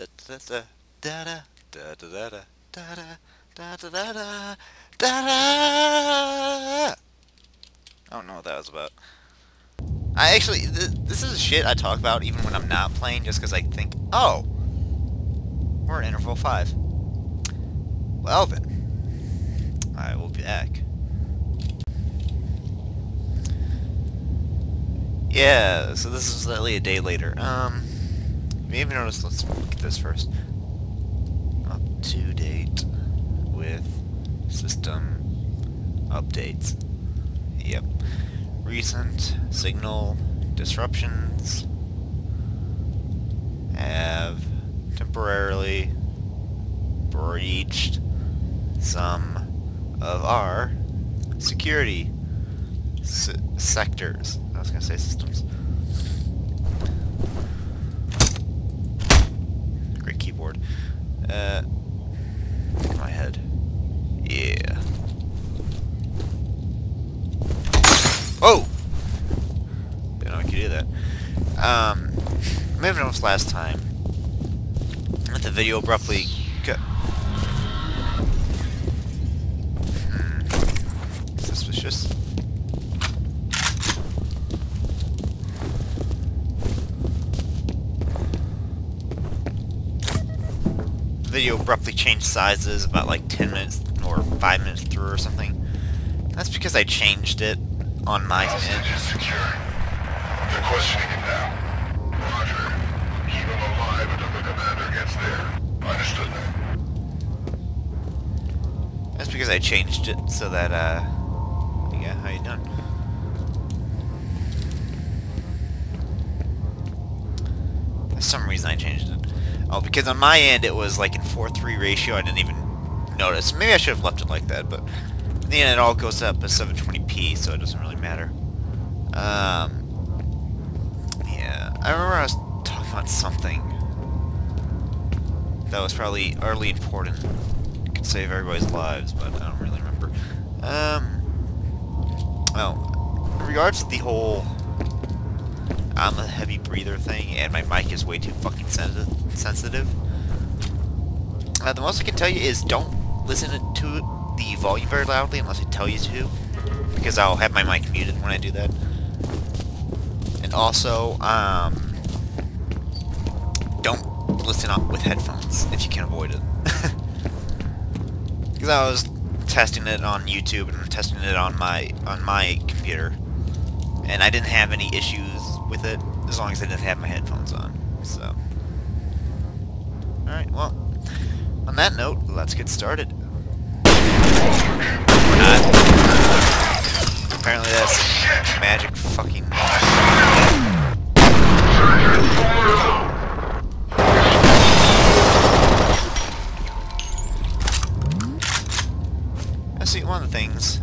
da da da da da da da da da da da da da da. I don't know what that was about. I actually, this is shit I talk about even when I'm not playing, just because I think, oh, we're at interval 5. Well then, I will be back. Yeah, so this is slightly a day later. You may have noticed, let's look at this first. Up to date with system updates. Yep. Recent signal disruptions have temporarily breached some of our security sectors. I was gonna say systems. Great keyboard. My head. Yeah. Oh! Didn't know I could do that. May have noticed last time that the video abruptly got... Suspicious. The video abruptly changed sizes about like 10 minutes or 5 minutes through or something. That's because I changed it on my end. Hostage is secure. They're questioning him now. Roger. Keep him alive until the commander gets there. Understood that. That's because I changed it so that, yeah, how you doing? For some reason I changed it. Oh, because on my end it was like in 4:3 ratio, I didn't even notice. Maybe I should have left it like that, but in the end it all goes up as 720p, so it doesn't really matter. Yeah, I remember I was talking about something that was probably utterly important. It could save everybody's lives, but I don't really remember. Well, in regards to the whole I'm a heavy breather thing, and my mic is way too fucking sensitive. The most I can tell you is don't listen to the volume very loudly unless I tell you to, because I'll have my mic muted when I do that. And also, don't listen with headphones if you can avoid it. Because I was testing it on YouTube and testing it on my computer, and I didn't have any issues with it as long as I didn't have my headphones on. So, alright, well, on that note, let's get started. We're not. Apparently that's magic fucking... I see, one of the things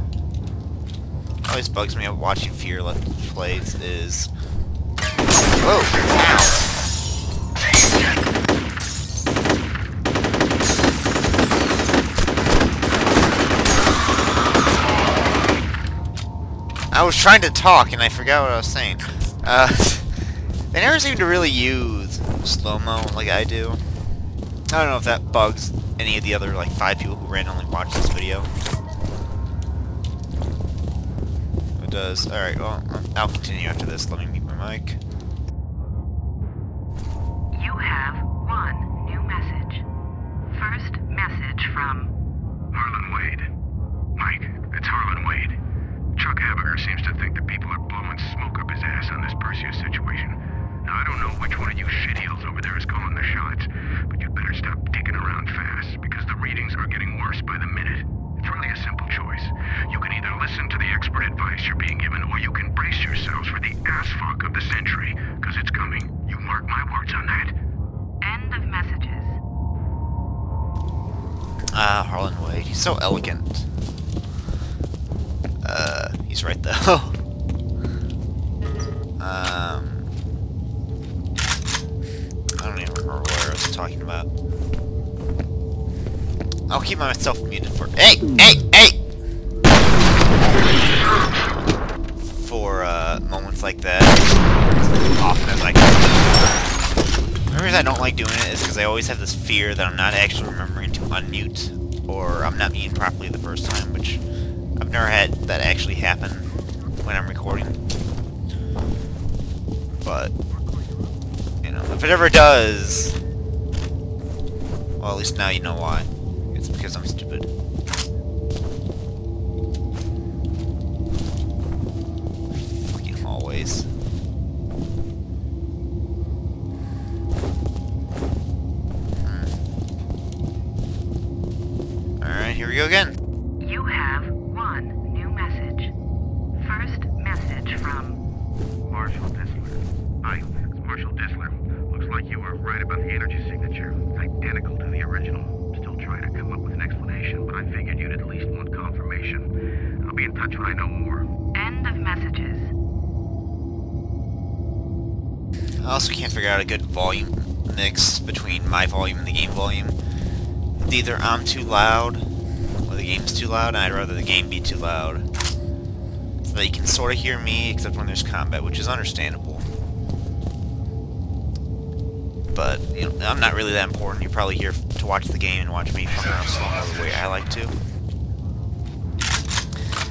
that always bugs me about watching Fear Let's Plays is... Whoa! Ow! I was trying to talk and I forgot what I was saying. They never seem to really use slow-mo like I do. I don't know if that bugs any of the other like 5 people who randomly watch this video. It does. Alright, well, I'll continue after this. Let me mute my mic. You have one new message. First message from Harlan Wade. Mike, it's Harlan Wade. Chuck Habiger seems to think that people are blowing smoke up his ass on this Perseus situation. Now, I don't know which one of you shitheels over there is calling the shots, but you'd better stop dicking around fast, because the readings are getting worse by the minute. It's really a simple choice. You can either listen to the expert advice you're being given, or you can brace yourselves for the ass-fuck of the century, because it's coming. You mark my words on that. end of messages. Harlan Wade. He's so elegant. He's right though. I don't even remember what I was talking about. I'll keep myself muted for... Hey! For, moments like that. As often as I can. Remember reason I don't like doing it is because I always have this fear that I'm not actually remembering to unmute, or I'm not muting properly the first time, which I've never had that actually happen when I'm recording. But, you know, if it ever does, well, at least now you know why. It's because I'm stupid. Fucking hallways. Alright, here we go again. You have one new message. First message from Marshal Disler. Hi, it's Marshal Disler. Looks like you were right about the energy signature. It's identical to the original. Still trying to come up with an explanation, but I figured you'd at least want confirmation. I'll be in touch when I know more. end of messages. I also can't figure out a good volume mix between my volume and the game volume. Either I'm too loud, or the game's too loud, and I'd rather the game be too loud. So that you can sort of hear me, except when there's combat, which is understandable. But, you know, I'm not really that important. You're probably here to watch the game and watch me fuck around slow the way I like to.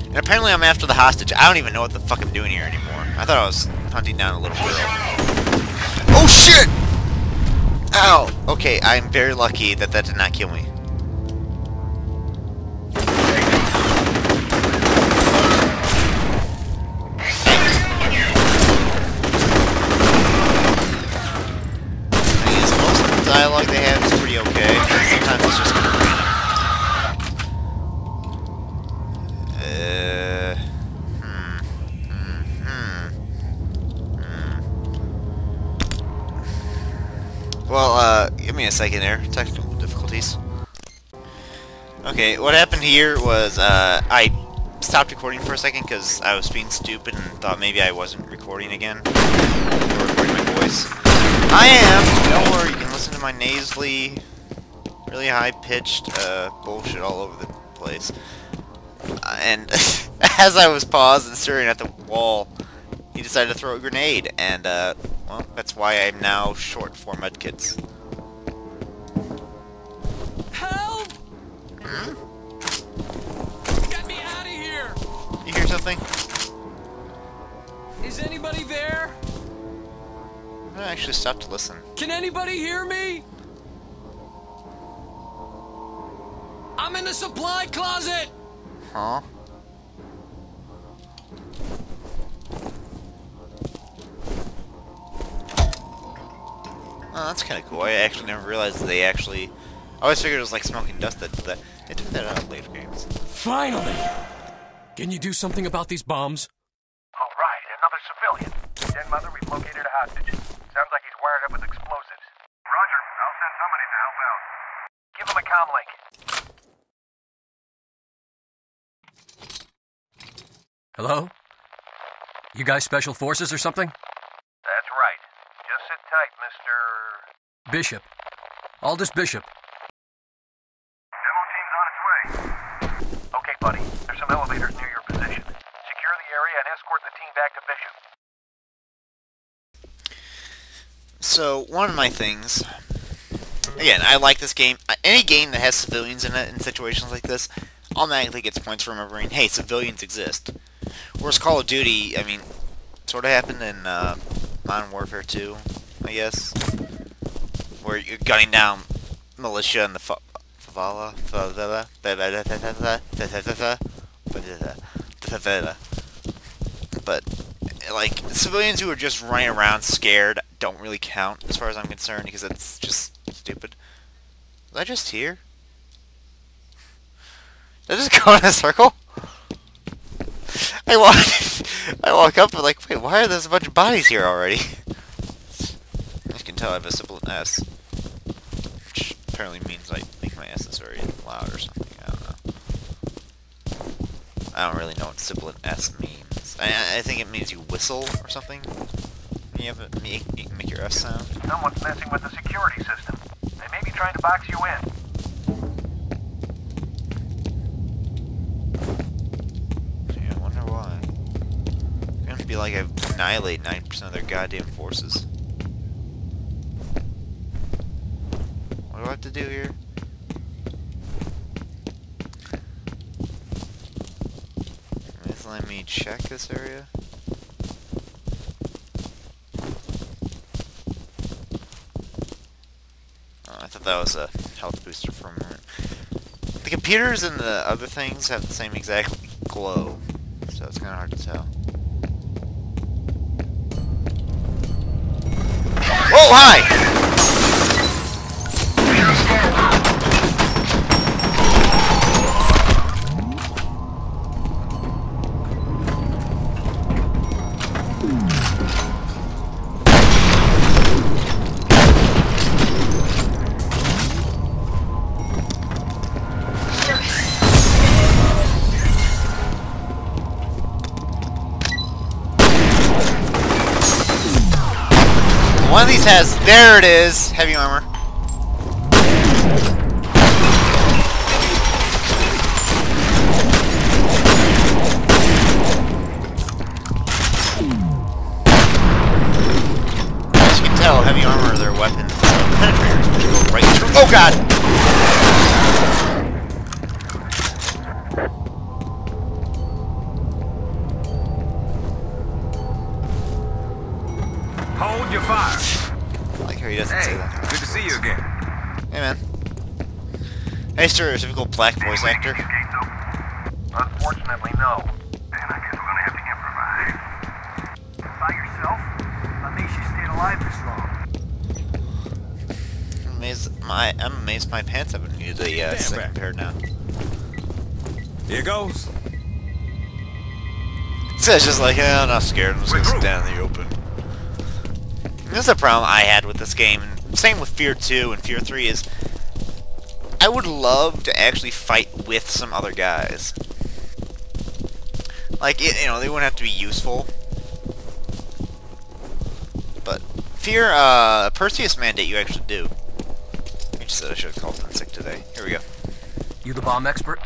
And apparently I'm after the hostage. I don't even know what the fuck I'm doing here anymore. I thought I was hunting down a little girl. Oh shit! Ow! Okay, I'm very lucky that that did not kill me. I guess most of the dialogue they have is pretty okay. Sometimes it's just kind of random. Well, give me a second there. Technical difficulties. Okay, what happened here was, I stopped recording for a second because I was being stupid and thought maybe I wasn't recording again. Or recording my voice. I am! Don't worry, you can listen to my nasally, really high-pitched, bullshit all over the place. And as I was paused and staring at the wall, he decided to throw a grenade, and, well, that's why I'm now short for medkits. Help! Hmm? Get me out of here! You hear something? Is anybody there? I actually stopped to listen. Can anybody hear me? I'm in the supply closet! Huh? Oh, that's kind of cool. I actually never realized that they actually... I always figured it was like smoking dust that they took that out of later games. Finally! Can you do something about these bombs? All right, another civilian. Den Mother, we've located a hostage. Sounds like he's wired up with explosives. Roger, I'll send somebody to help out. Give him a comm link. Hello? You guys special forces or something? That's right. Just sit tight, Mr. Bishop. Aldous Bishop. Demo team's on its way. Okay, buddy. There's some elevators near your position. Secure the area and escort the team back to Bishop. So, one of my things... Again, I like this game. Any game that has civilians in it in situations like this automatically gets points for remembering, hey, civilians exist. Whereas Call of Duty, I mean, sort of happened in Modern Warfare 2, I guess, where you're gunning down militia in the favela, but like civilians who are just running around scared don't really count as far as I'm concerned because it's just stupid. Was I just here? Did I just go in a circle? I walk up and like, wait, why are there a bunch of bodies here already? As you can tell, I have a sibilant S, which apparently means I think my S is very loud or something. I don't know. I don't really know what sibilant S means. I think it means you whistle or something. You have a, make your S sound. Someone's messing with the security system. They may be trying to box you in. Be like I annihilate 9% of their goddamn forces. to do here? Please let me check this area. Oh, I thought that was a health booster for a moment. The computers and the other things have the same exact glow, so it's kind of hard to tell. Oh, hi! One of these has, there it is, heavy armor. As you can tell, heavy armor are their weapons. Penetrators, which go right through. Oh god! Hold your fire. I like how he doesn't say that. Good to see you again. Hey man. Hey, stereotypical black voice actor. Unfortunately, no. Man, I guess we're gonna have to improvise. By yourself? What makes you stayed alive this long? I'm amazed my pants haven't needed a second pair now. Here goes. So it's just like, I'm not scared, I'm just gonna sit down in the open. This is a problem I had with this game. Same with Fear 2 and Fear 3 is I would love to actually fight with some other guys. Like, you know, they wouldn't have to be useful. But Fear, Perseus Mandate you actually do. I just said I should have called in sick today. Here we go. You the bomb expert?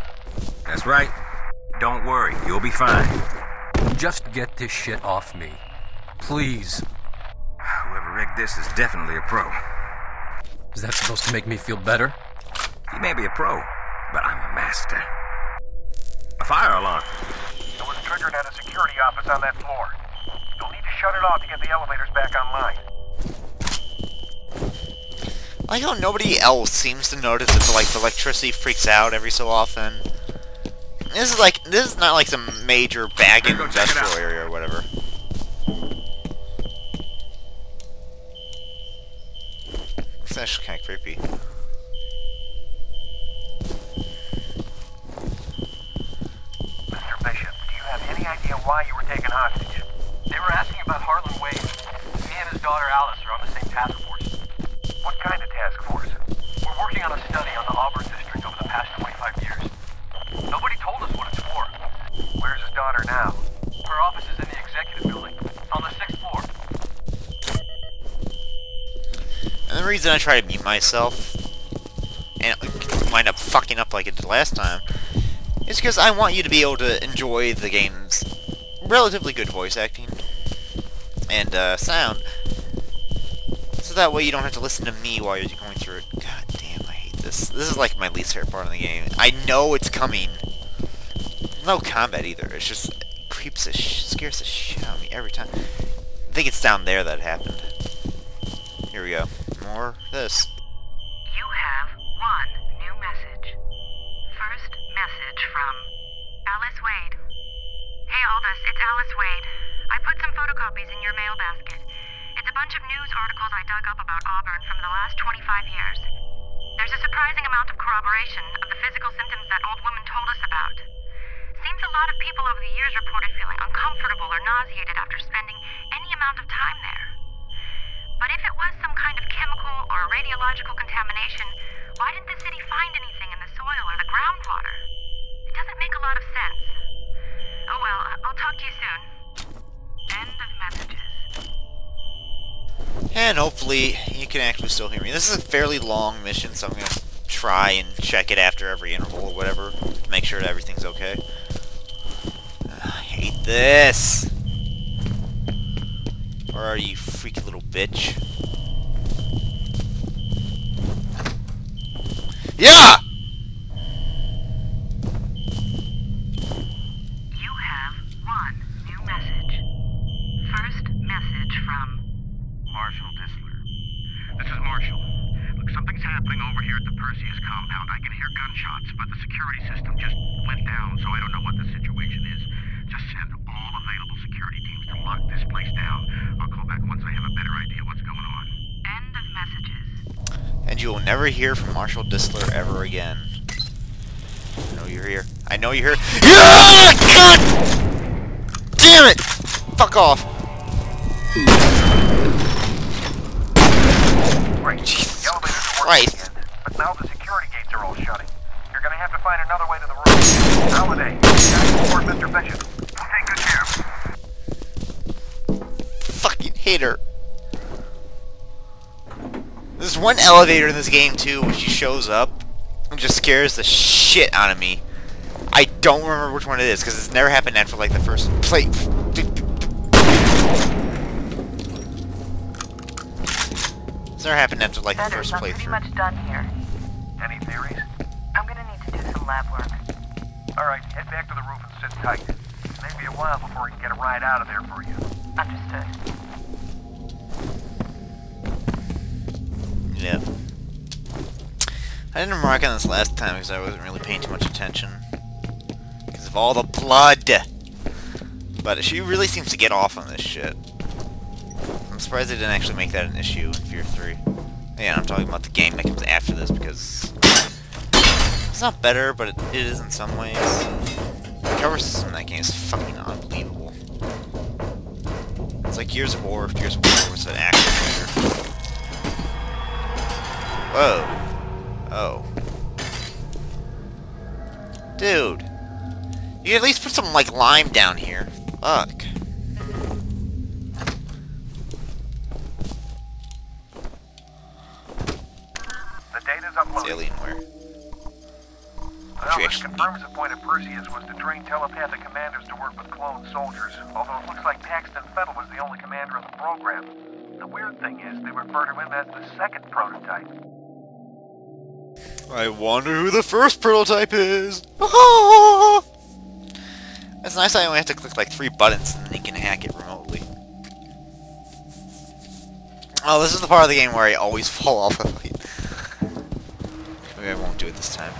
That's right. Don't worry, you'll be fine. Just get this shit off me. Please. Whoever rigged this is definitely a pro. Is that supposed to make me feel better? He may be a pro, but I'm a master. A fire alarm. It was triggered at a security office on that floor. You'll need to shut it off to get the elevators back online. I like how nobody else seems to notice that the electricity freaks out every so often. This is not like some major bagging industrial area or whatever. It's actually kind of creepy. Mr. Bishop, do you have any idea why you were taken hostage? They were asking about Harlan Wade. He and his daughter Alice are on the same task force. What kind of task force? We're working on a study on the Auburn district over the past 25 years. Nobody told us what it's for. Where's his daughter now? Her office is in the executive building, on the 6th floor. And the reason I try to mute myself, and wind up fucking up like it did last time, is because I want you to be able to enjoy the game's relatively good voice acting and sound, so that way you don't have to listen to me while you're going through it. God damn, I hate this. This is like my least favorite part of the game. I know it's coming. No combat either. It's just scares the shit out of me every time. I think it's down there that happened. Here we go. More of this. You have one new message. First message from Alice Wade. Hey Aldous, it's Alice Wade. I put some photocopies in your mail basket. It's a bunch of news articles I dug up about Auburn from the last 25 years. There's a surprising amount of corroboration of the physical symptoms that old woman told us about. Seems a lot of people over the years reported feeling uncomfortable or nauseated after spending any amount of time there. But if it was some kind of chemical or radiological contamination, why didn't the city find anything in the soil or the groundwater? It doesn't make a lot of sense. Oh well, I'll talk to you soon. End of messages. And hopefully you can actually still hear me. This is a fairly long mission, so I'm going to try and check it after every interval or whatever to make sure that everything's okay. I hate this! Where are you, freaky little bitch? Yeah! You have one new message. First message from Marshall Disler. This is Marshall. Look, something's happening over here at the Perseus compound. I can hear gunshots, but the security system just went down, so I don't know what the situation is. Just send all available security teams to lock this place down. I'll call back once I have a better idea what's going on. end of messages. And you will never hear from Marshall Disler ever again. I know you're here. I know you're here. Yeah! God! Damn it! Fuck off. Right. Jesus The elevators are working Christ. again, but now the security gates are all shutting. You're gonna have to find another way to the roof. Holiday, guys, support Mr. Bishop. Take good care. Fucking hater. There's one elevator in this game too, when she shows up and just scares the shit out of me. I don't remember which one it is because it's never happened after like the first play. It's never happened after like the first I'm pretty playthrough. much done here. Any theories? I'm gonna need to do some lab work. Alright, head back to the roof and sit tight. Maybe a while before we can get a ride out of there for you. Understood. Yeah. I didn't remark on this last time because I wasn't really paying too much attention. Because of all the blood! But she really seems to get off on this shit. I'm surprised they didn't actually make that an issue in Fear 3. Yeah, I'm talking about the game that comes after this because it's not better, but it is in some ways. The cover system in that game is fucking unbelievable. It's like Gears of War if Gears of War was an action shooter. Whoa. Oh. Dude. You can at least put some, like, lime down here. Fuck. The data's uploaded. It's Alienware. Well, She this actually- confirms the point of Perseus was to train telepathic commanders to work with clone soldiers, although it looks like Paxton Fettel was the only commander in the program. The weird thing is, they refer to him as the second prototype. I wonder who the first prototype is. It's nice I only have to click like 3 buttons and then you can hack it remotely. Oh, this is the part of the game where I always fall off of it. Maybe I won't do it this time.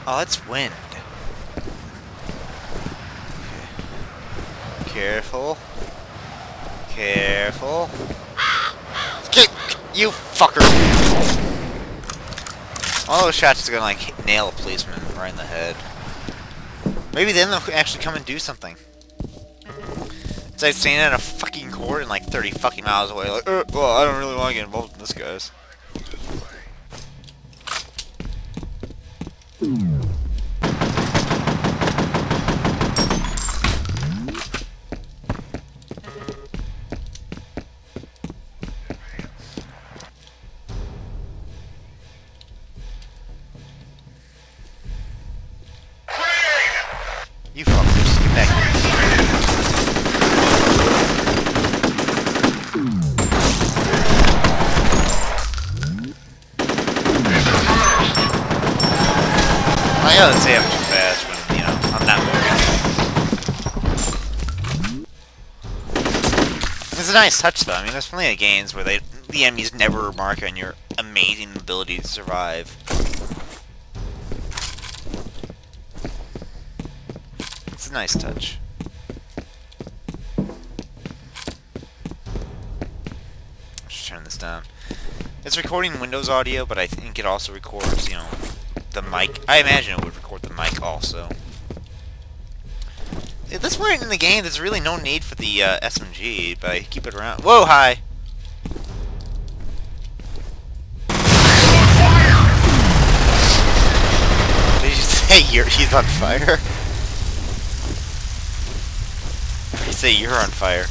Oh, that's wind. Careful. Careful. Get, you fucker! All those shots are gonna like nail a policeman right in the head. Maybe then they'll actually come and do something. It's like standing at a fucking court and like 30 fucking miles away, like, well, I don't really want to get involved in this, guys. You fuckers, get back here. I gotta say I'm too fast when, you know, I'm not moving. It's a nice touch though. I mean, there's plenty of games where the enemies never remark on your amazing ability to survive. It's a nice touch. Just turn this down. It's recording Windows audio, but I think it also records, you know, the mic. I imagine it would record the mic also. At this point in the game, there's really no need for the SMG, but I keep it around. Whoa, hi! Did you say he's on fire? You say you're on fire.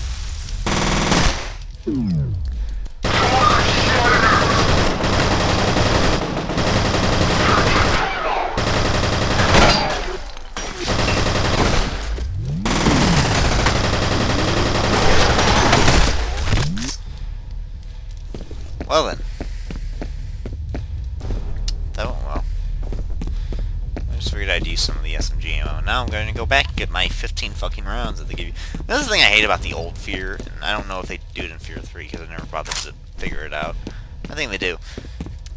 I'd use some of the SMG ammo. Now I'm going to go back and get my 15 fucking rounds that they give you. This is the thing I hate about the old Fear, and I don't know if they do it in Fear 3 because I never bothered to figure it out. I think they do.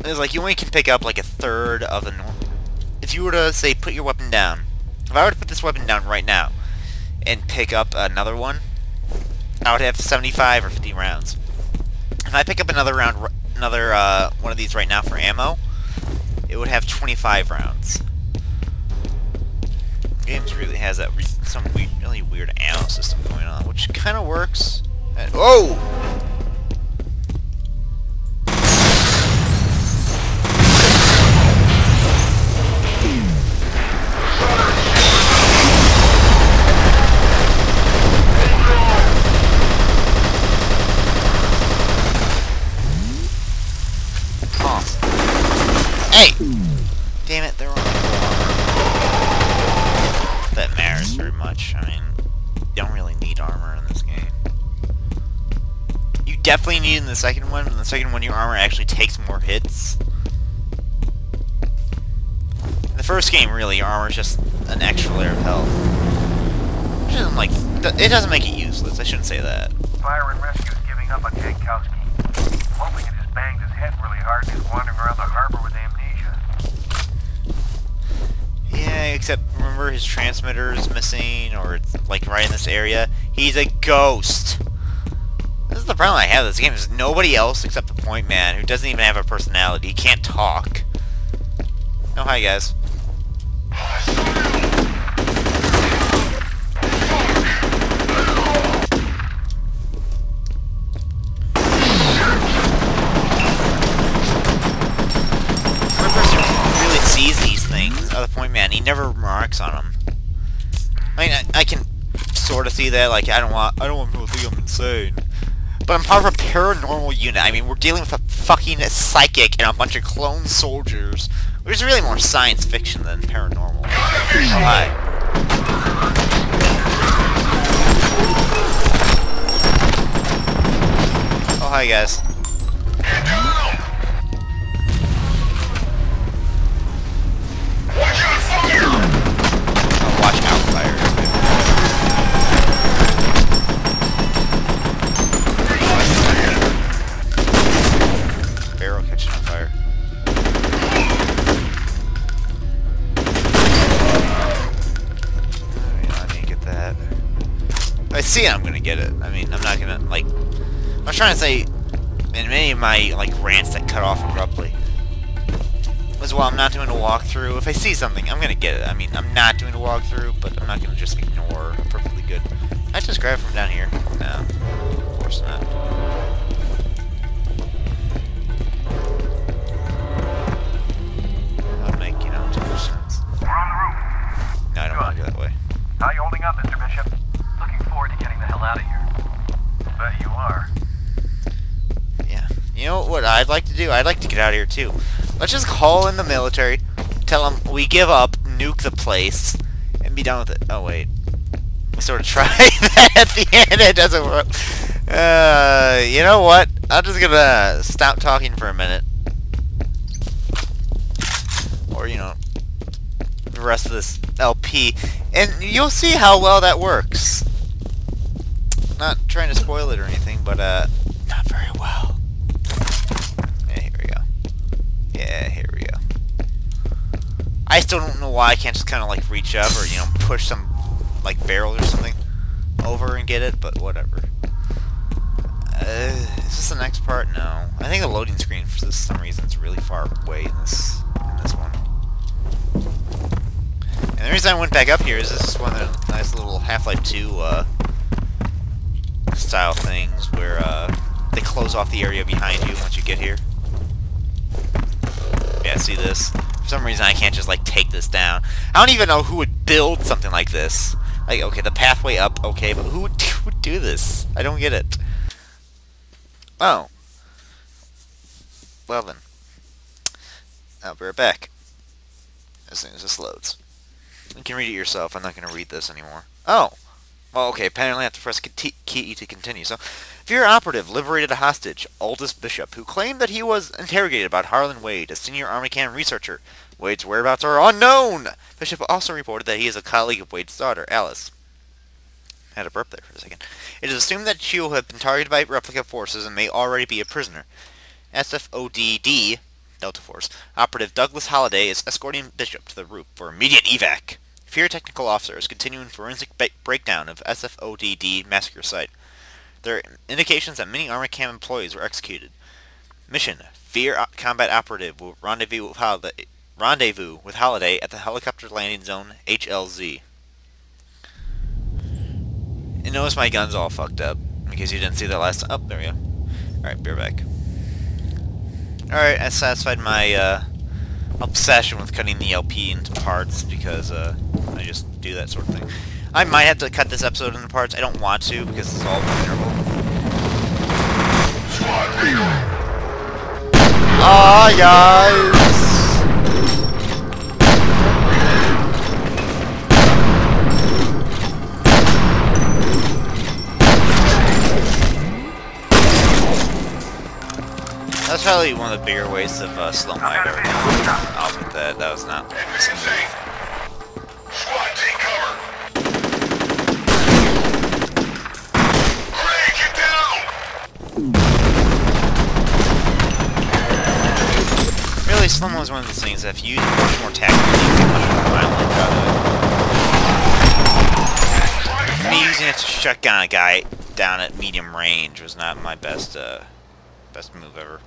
It's like you only can pick up like a third of the normal. If you were to, say, put your weapon down. If I were to put this weapon down right now and pick up another one, I would have 75 or 50 rounds. If I pick up another round, one of these right now for ammo, it would have 25 rounds. The game really has that some really weird ammo system going on, which kind of works. And, whoa! Hey! Damn it, they're on that matters very much. I mean, you don't really need armor in this game. You definitely need in the second one, but in the second one your armor actually takes more hits. In the first game, really, your armor is just an extra layer of health. Which isn't like, it doesn't make it useless, I shouldn't say that. Fire and rescue is giving up on Jankowski. Hoping it has banged his head really hard and he's wandering around the harbor with amnesia. Yeah, except remember his transmitter is missing, or it's like right in this area. He's a ghost. This is the problem I have with this game, is nobody else except the point man, who doesn't even have a personality. He can't talk. Oh, hi guys. The point man, he never remarks on them. I mean, I can sort of see that, like, I don't want people to think I'm insane. But I'm part of a paranormal unit. I mean, we're dealing with a fucking psychic and a bunch of clone soldiers, which is really more science fiction than paranormal. Oh, hi. Oh, hi, guys. Watch out, fire. Barrel catching on fire. I didn't get that. If I see it, I'm gonna get it. I mean, I'm not gonna, like... I was trying to say, in many of my, like, rants that cut off abruptly, as well, I'm not doing a walkthrough. If I see something, I'm gonna get it. I mean, I'm not doing a walkthrough, but I'm not gonna just ignore a perfectly good... I just grab it from down here. No, of course not. That would make, too much sense. We're on the roof. No, I don't want to go that way. How you holding up, Mr. Bishop? Looking forward to getting the hell out of here. Bet you are. Yeah. You know what I'd like to do? I'd like to get out of here, too. Let's just call in the military, tell them we give up, nuke the place, and be done with it. Oh, wait. We sort of tried that at the end. It doesn't work. You know what? I'm just gonna stop talking for a minute. Or, the rest of this LP. And you'll see how well that works. Not trying to spoil it or anything, but, not very well. Yeah, here we go. I still don't know why I can't just kind of like reach up or, push some like barrel or something over and get it, but whatever. Is this the next part? No. I think the loading screen for some reason is really far away in this one. And the reason I went back up here is this is one of the nice little Half-Life 2 style things where they close off the area behind you once you get here. Yeah, see this? For some reason I can't just, like, take this down. I don't even know who would build something like this. Like, okay, the pathway up, okay, but who would do this? I don't get it. Oh. Well then. I'll be right back. As soon as this loads. You can read it yourself. I'm not going to read this anymore. Oh. Well, okay, apparently I have to press key to continue. So, Fear operative liberated a hostage, Aldous Bishop, who claimed that he was interrogated about Harlan Wade, a senior Army camp researcher. Wade's whereabouts are unknown! Bishop also reported that he is a colleague of Wade's daughter, Alice. I had a burp there for a second. It is assumed that she will have been targeted by replica forces and may already be a prisoner. SFODD, Delta Force, operative Douglas Holliday is escorting Bishop to the roof for immediate evac. Fear technical officer is continuing forensic breakdown of SFODD massacre site. There are indications that many Army camp employees were executed. Mission: Fear combat operative will rendezvous with Holliday at the helicopter landing zone HLZ. And notice my gun's all fucked up, in case you didn't see that last time. Oh, there we go. Alright, beer back. Alright, I satisfied my obsession with cutting the LP into parts, because I just do that sort of thing. I might have to cut this episode into parts. I don't want to, because it's all vulnerable. Aw, guys! That's probably one of the bigger wastes of slow-mo I've ever done. I'll admit that. That was not... Squad, take cover! Craig, get down! Really, slow-mo is one of those things that if you use it much more tactically, you can much more violently out of it. Me using it to shut down a guy down at medium range was not my best move ever.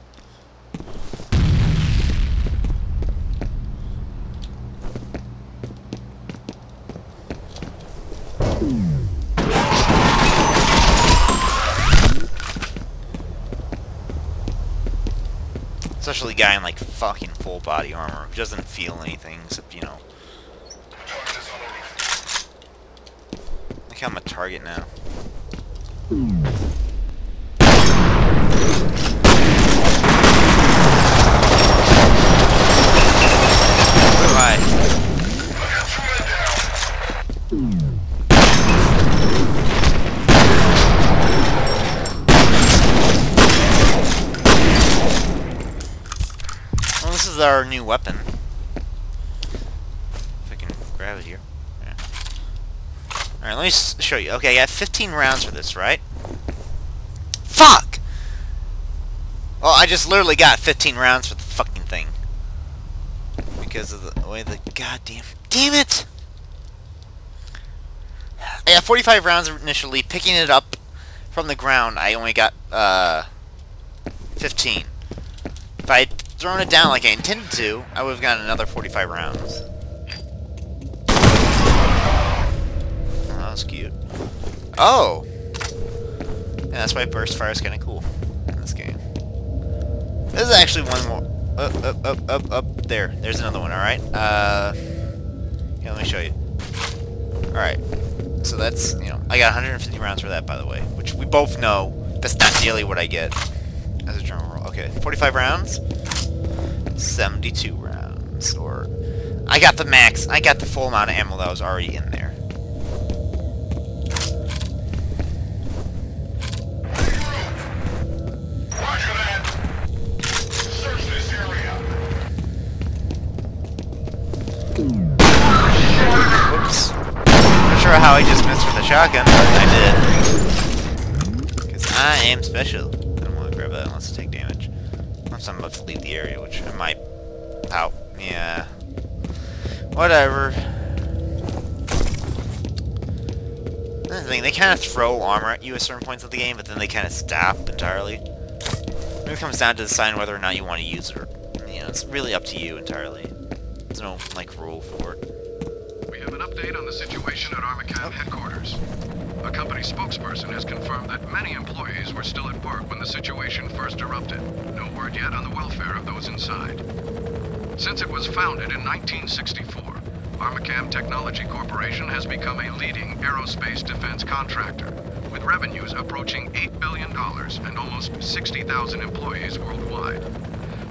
Especially a guy in like fucking full body armor who doesn't feel anything except, you know. Look how I'm a target now. Where am I? Well, this is our new weapon. If I can grab it here. Yeah. Alright, let me show you. Okay, I got 15 rounds for this, right? Fuck! Well, I just literally got 15 rounds for the fucking thing. Because of the way the goddamn... Damn it! I got 45 rounds initially. Picking it up from the ground, I only got 15. If I had thrown it down like I intended to, I would have gotten another 45 rounds. Oh, that was cute. Oh! Yeah, that's why burst fire is kind of cool in this game. This is actually one more. Up. There. There's another one, alright? Yeah, let me show you. Alright. So that's, you know, I got 150 rounds for that, by the way. Which we both know that's not nearly what I get as a general rule. Okay, 45 rounds. 72 rounds. Or, I got the max. I got the full amount of ammo that was already in there. Roger that! Search this area! Whoops. Not sure how I just missed with the shotgun, but I did. Because I am special. I don't want to grab that unless I take damage. Unless I'm about to leave the area, which I might... Ow. Yeah. Whatever. That's the thing, they kind of throw armor at you at certain points of the game, but then they kind of stop entirely. Maybe it comes down to deciding whether or not you want to use it, or, you know, it's really up to you entirely. There's no, like, rule for it. We have an update on the situation at Armacam headquarters. A company spokesperson has confirmed that many employees were still at work when the situation first erupted. No word yet on the welfare of those inside. Since it was founded in 1964, Armacam Technology Corporation has become a leading aerospace defense contractor, with revenues approaching $8 billion and almost 60,000 employees worldwide.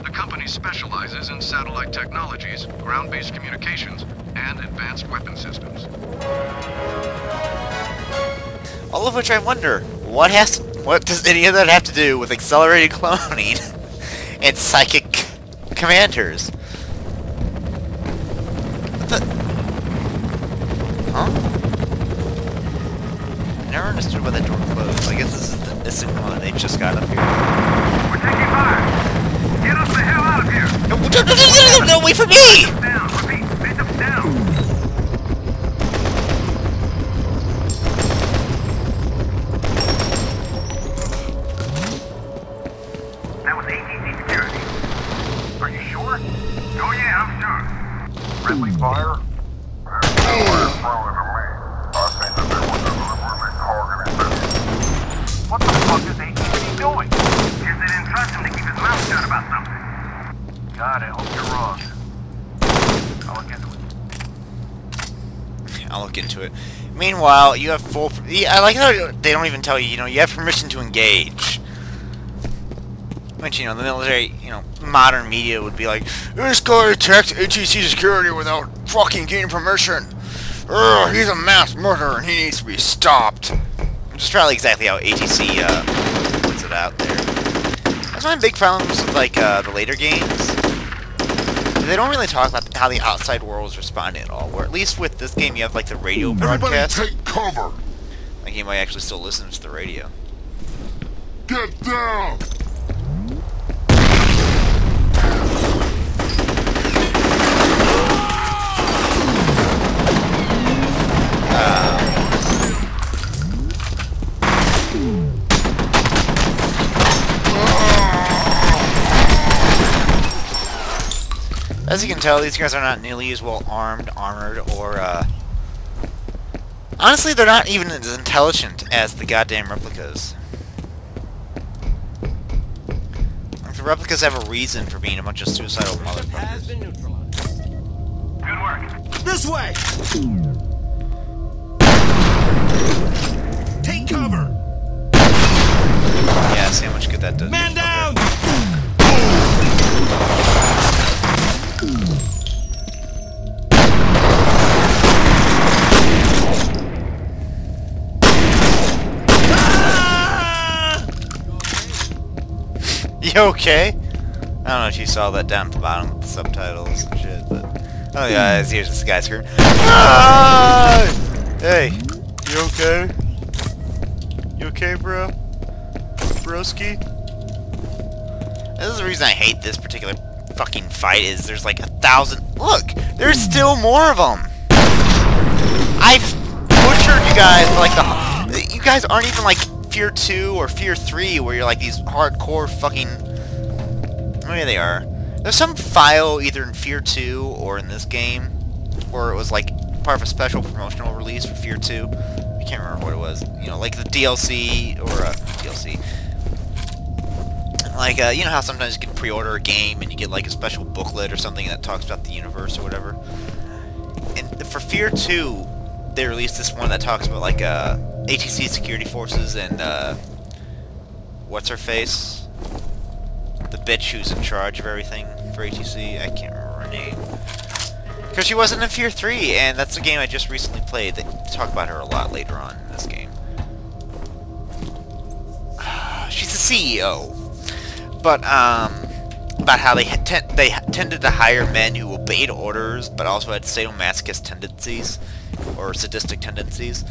The company specializes in satellite technologies, ground-based communications, and advanced weapon systems. All of which I wonder, what does any of that have to do with accelerated cloning and psychic commanders? What the? Huh? I never understood why that door closed. I guess this is the signal that they just got up here. We're taking fire! Get us the hell out of here! No, wait for me! Down, repeat, face up down! That was ATC security. Are you sure? Oh yeah, I'm sure. Friendly fire? What the fuck is ATC doing? Guess they didn't trust him to keep his mouth shut about something. God, I hope you're wrong. I'll look into it. I'll look into it. Meanwhile, you have full... I like how they don't even tell you, you know, you have permission to engage. Which, you know, the military, you know, modern media would be like, this guy attacked ATC security without fucking getting permission. Ugh, he's a mass murderer and he needs to be stopped. Which is probably exactly how ATC puts it out there. That's one of the big problems with, like, the later games. They don't really talk about how the outside world is responding at all. Where at least with this game, you have, like, the radio broadcast. Everybody take cover! Like, you might actually still listen to the radio. Get down! As you can tell, these guys are not nearly as well armored, or, honestly, they're not even as intelligent as the goddamn replicas. Like, the replicas have a reason for being a bunch of suicidal motherfuckers. Good work. This way! Take cover! Yeah, see how much good that does. Man down! You okay? I don't know if you saw that down at the bottom with the subtitles and shit, but... Oh yeah, here's this guy screaming. Ah! Hey, you okay? You okay, bro? Broski? This is the reason I hate this particular fucking fight, is there's like 1,000... Look! There's still more of them! I've butchered you guys, like the... You guys aren't even like Fear 2 or Fear 3, where you're like these hardcore fucking... Maybe they are. There's some file either in Fear 2 or in this game, or it was like part of a special promotional release for Fear 2. I can't remember what it was. You know, like the DLC, or DLC. Like, you know how sometimes you can pre-order a game and you get like a special booklet or something that talks about the universe or whatever? And for Fear 2, they released this one that talks about like, ATC security forces and, what's-her-face? The bitch who's in charge of everything for ATC. I can't remember her name. Because she wasn't in Fear 3, and that's a game I just recently played. They talk about her a lot later on in this game. She's the CEO. But, about how they tended to hire men who obeyed orders, but also had sadomasochist tendencies, or sadistic tendencies.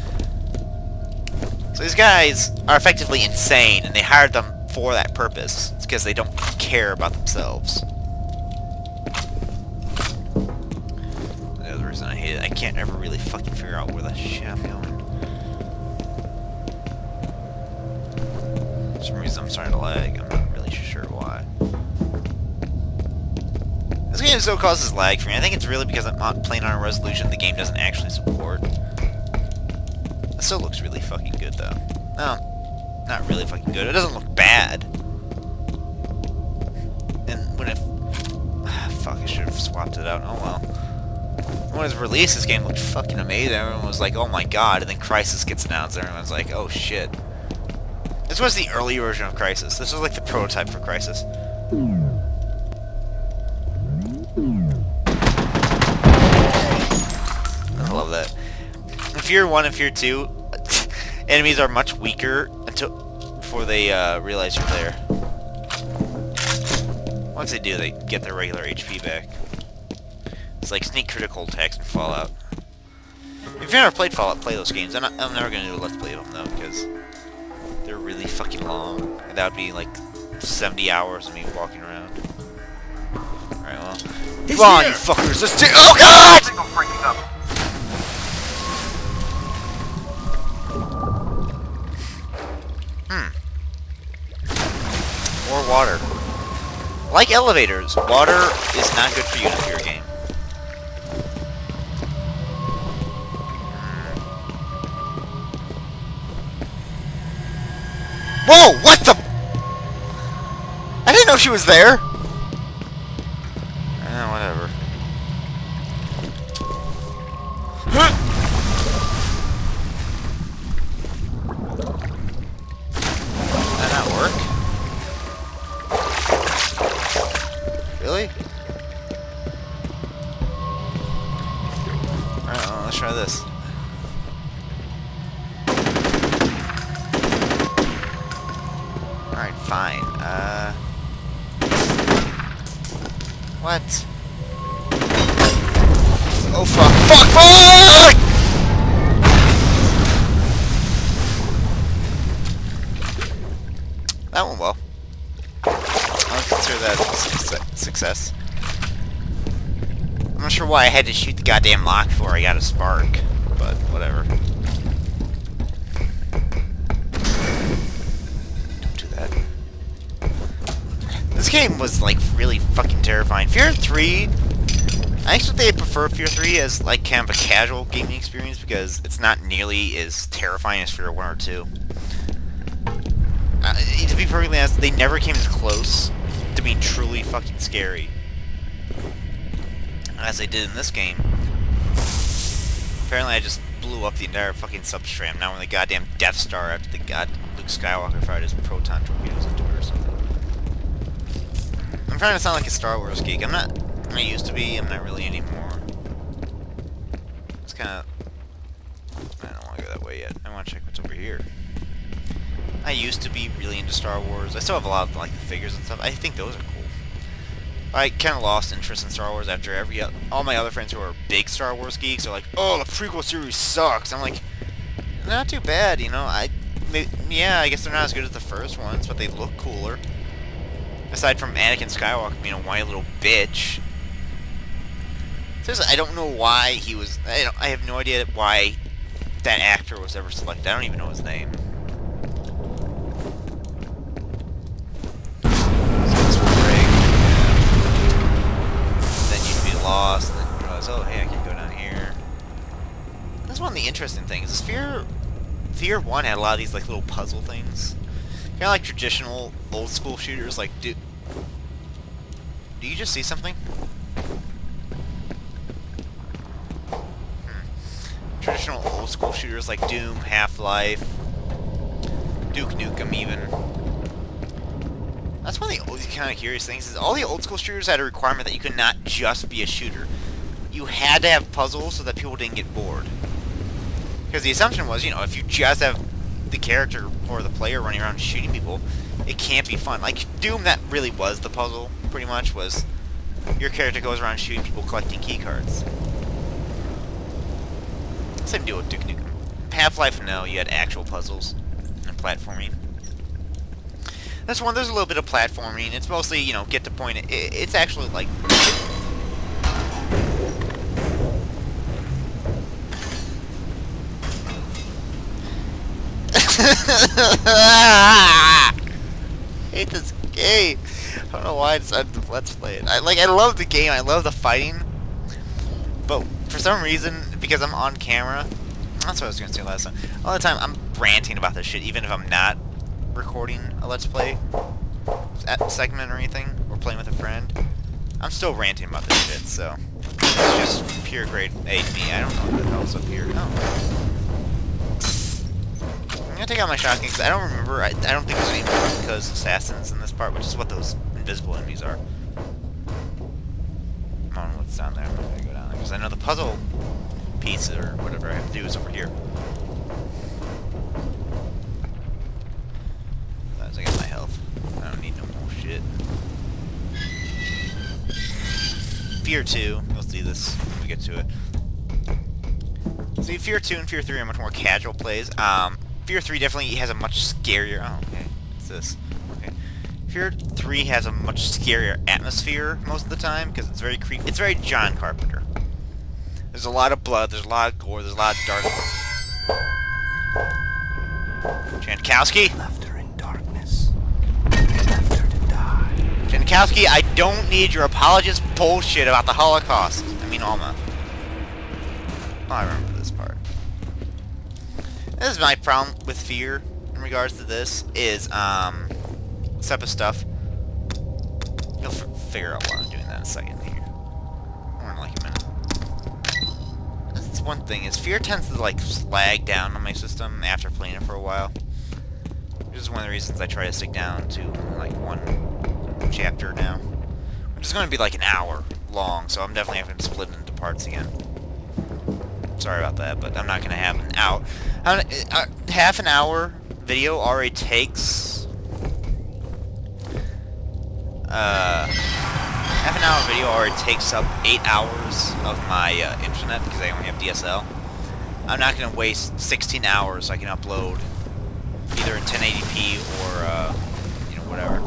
So these guys are effectively insane, and they hired them for that purpose. It's because they don't care about themselves. The other reason I hate it, I can't ever really fucking figure out where the shit I'm going. For some reason I'm starting to lag. I'm not really sure why. This game still causes lag for me. I think it's really because I'm not playing on a resolution the game doesn't actually support. It still looks really fucking good though. No, not really fucking good. It doesn't look bad. And when it... fuck, I should have swapped it out. Oh well. When it was released, this game looked fucking amazing. Everyone was like, oh my god. And then Crysis gets announced. Everyone's like, oh shit. This was the early version of Crysis. This was like the prototype for Crysis. I love that. In Fear 1 and Fear 2, Enemies are much weaker before they realize you're there. Once they do, they get their regular HP back. It's like sneak critical attacks in Fallout. If you've never played Fallout, play those games. I'm never gonna do a let's play of them though, because they're really fucking long. And that would be like 70 hours of me walking around. Alright, well. Come on, you fuckers! Let's do— oh god! Signal breaking up. More water. Like elevators, water is not good for you in a pure game. Whoa! What the— I didn't know she was there! Whatever. Did that not work? Really? Alright, well, let's try this. Alright, fine. What? Oh fuck. Fuck! Fuck! That went well. I'll consider that a success. I'm not sure why I had to shoot the goddamn lock before I got a spark, but whatever. Don't do that. This game was like really fucking terrifying. Fear 3, I actually prefer Fear 3 as like kind of a casual gaming experience because it's not nearly as terrifying as Fear 1 or 2. To be perfectly honest, they never came as close to being truly fucking scary as they did in this game. Apparently I just blew up the entire fucking substrate. I'm now in the goddamn Death Star after the Luke Skywalker fired his proton torpedoes into it or something. I'm trying to sound like a Star Wars geek. I'm not. I used to be. I'm not really anymore. It's kind of. I don't want to go that way yet. I want to check what's over here. I used to be really into Star Wars. I still have a lot of like the figures and stuff. I think those are cool. I kind of lost interest in Star Wars after all my other friends who are big Star Wars geeks are like, "Oh, the prequel series sucks." I'm like, not too bad, you know. Yeah, I guess they're not as good as the first ones, but they look cooler. Aside from Anakin Skywalker being a whiny little bitch. Seriously, I don't know why he was. I have no idea why that actor was ever selected. I don't even know his name. Lost, and then realize, oh hey, I can go down here. That's one of the interesting things. Is Fear 1 had a lot of these like little puzzle things, kind of like traditional old school shooters. Like, do you just see something? Traditional old school shooters like Doom, Half-Life, Duke Nukem, even. That's one of the kind of curious things, is all the old school shooters had a requirement that you could not just be a shooter. You had to have puzzles so that people didn't get bored. Because the assumption was, you know, if you just have the character or the player running around shooting people, it can't be fun. Like, Doom, that really was the puzzle, pretty much, was your character goes around shooting people collecting keycards. Same deal with Duke Nukem. Half-Life, no, you had actual puzzles and platforming. This one, there's a little bit of platforming. It's mostly, you know, get to point. It's actually like. I hate this game. I don't know why I decided to let's play it. I love the game. I love the fighting. But for some reason, because I'm on camera, that's what I was gonna say last time. All the time, I'm ranting about this shit, even if I'm not recording a let's play segment or anything, or playing with a friend. I'm still ranting about this shit, so it's just pure grade A to me. I don't know what the hell's up here. Oh. I'm gonna take out my shotgun because I don't remember. I don't think there's any because assassins in this part, which is what those invisible enemies are. I don't know what's down there. I'm not gonna go down there because I know the puzzle piece or whatever I have to do is over here. Fear 2, we'll see this when we get to it. See, Fear 2 and Fear 3 are much more casual plays. Fear 3 definitely has a much scarier... Oh, okay. What's this? Okay. Fear 3 has a much scarier atmosphere most of the time, because it's very creepy. It's very John Carpenter. There's a lot of blood, there's a lot of gore, there's a lot of dark... Jankowski? Left her in darkness. Left her to die. Jankowski, I don't need your apologist bullshit about the Holocaust. I mean, Alma. Oh, I remember this part. This is my problem with Fear in regards to this, is, this type of stuff. You'll figure out why I'm doing that in a second here. More in like a minute. That's one thing, is Fear tends to, like, lag down on my system after playing it for a while. Which is one of the reasons I try to stick down to, like, one chapter now. Which is going to be like an hour long, so I'm definitely having to split it into parts again. Sorry about that, but I'm not going to have an hour. Half an hour video already takes... half an hour video already takes up 8 hours of my internet because I only have DSL. I'm not going to waste 16 hours so I can upload either in 1080p or, you know, whatever.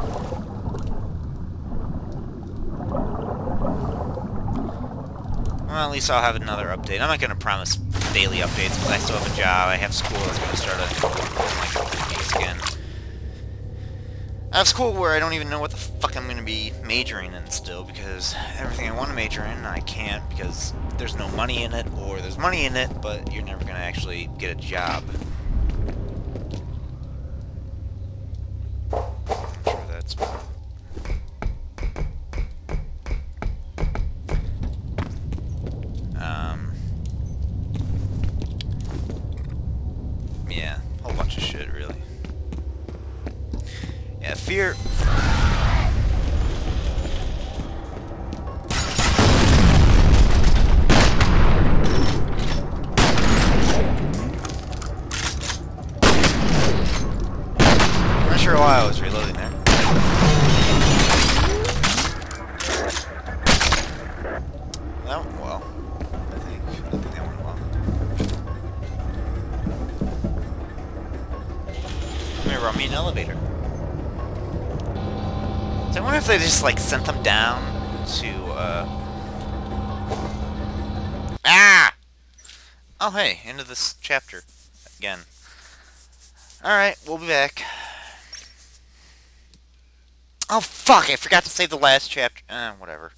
Well, at least I'll have another update. I'm not going to promise daily updates because I still have a job. I have school that's going to start in like a couple weeks again. I have school where I don't even know what the fuck I'm going to be majoring in still, because everything I want to major in, I can't because there's no money in it, or there's money in it, but you're never going to actually get a job. I'm sure that's... yeah, a whole bunch of shit, really. Yeah, Fear... I'm not sure why I was reloading there. That went well. I think that went well. Maybe run me an elevator. So I wonder if they just, like, sent them down to, Ah! Oh, hey, end of this chapter. Again. Alright, we'll be back. Oh, fuck! I forgot to save the last chapter. Whatever.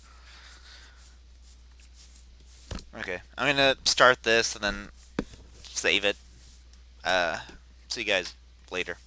Okay, I'm gonna start this and then save it. See you guys later.